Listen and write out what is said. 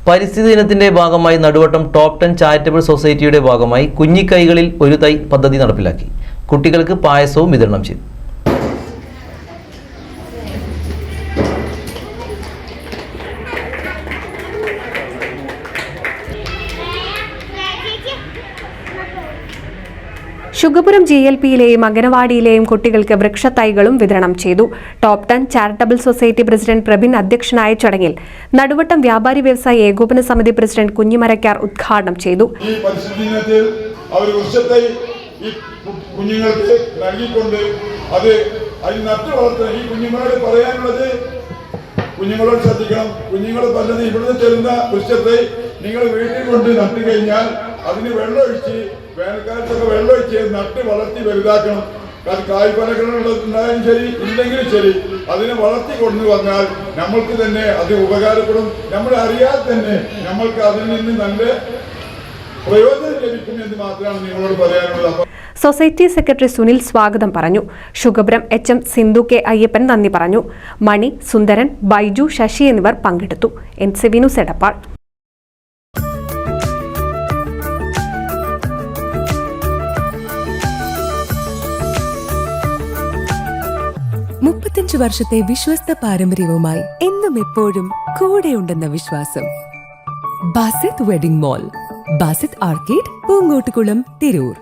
പരിസ്ഥിതി ദിനത്തിന്റെ ഭാഗമായി നടുവട്ടം ടോപ്പ് 10 ചാരിറ്റബിൾ സൊസൈറ്റിയുടെ ഭാഗമായി കുഞ്ഞിക്കൈകളിൽ ഒരു തൈ പദ്ധതി നടപ്പിലാക്കി. കുട്ടികൾക്ക് പായസവും വിതരണം ചെയ്തു. ശുഗപുരം GLPയിലെയും അംഗനവാടിയിലെയും കുട്ടികൾക്ക് വൃക്ഷത്തൈകളും വിതരണം ചെയ്തു. Top 10 charitable society president Prabin അധ്യക്ഷനായ ചടങ്ങിൽ നടുവട്ടം വ്യാപാരി വ്യവസായി ഏകോപന സമിതി പ്രസിഡന്റ് കുഞ്ഞിമരക്കാർ ഉദ്ഘാടനം ചെയ്തു. കുഞ്ഞുങ്ങളോട് ശ്രദ്ധിക്കണം. കുഞ്ഞുങ്ങൾ പറഞ്ഞത് ഇവിടുന്ന് ചെല്ലുന്ന വൃക്ഷത്തെ നിങ്ങൾ വീട്ടിൽ കൊണ്ട് നട്ടു കഴിഞ്ഞാൽ അതിന് വെള്ളമൊഴിച്ച് വേനൽക്കാലത്തൊക്കെ വെള്ളമൊഴിച്ച് നട്ട് വളർത്തി വലുതാക്കണം. കായ്ഫലങ്ങളുണ്ടായാലും ശരി ഇല്ലെങ്കിലും ശരി അതിനെ വളർത്തി കൊണ്ടുവന്നാൽ നമ്മൾക്ക് തന്നെ അത് ഉപകാരപ്പെടും. നമ്മൾ അറിയാതെ തന്നെ നമ്മൾക്ക് അതിൽ നിന്ന് നല്ല പ്രയോജനം ലഭിക്കും എന്ന് മാത്രമാണ് നിങ്ങളോട് പറയാനുള്ളത്. സൊസൈറ്റി സെക്രട്ടറി സുനിൽ സ്വാഗതം പറഞ്ഞു. ശുഗപുരം HM സിന്ധു K അയ്യപ്പൻ നന്ദി പറഞ്ഞു. മണി, സുന്ദരൻ, ബൈജു, ശശി എന്നിവർ പങ്കെടുത്തു. NCV news Edappal. 35 വർഷത്തെ വിശ്വസ്ത പാരമ്പര്യവുമായി എന്നും എപ്പോഴും കൂടെയുണ്ടെന്ന വിശ്വാസം. Basith wedding mall, Basith arcade, Poongottukulam, Tirur.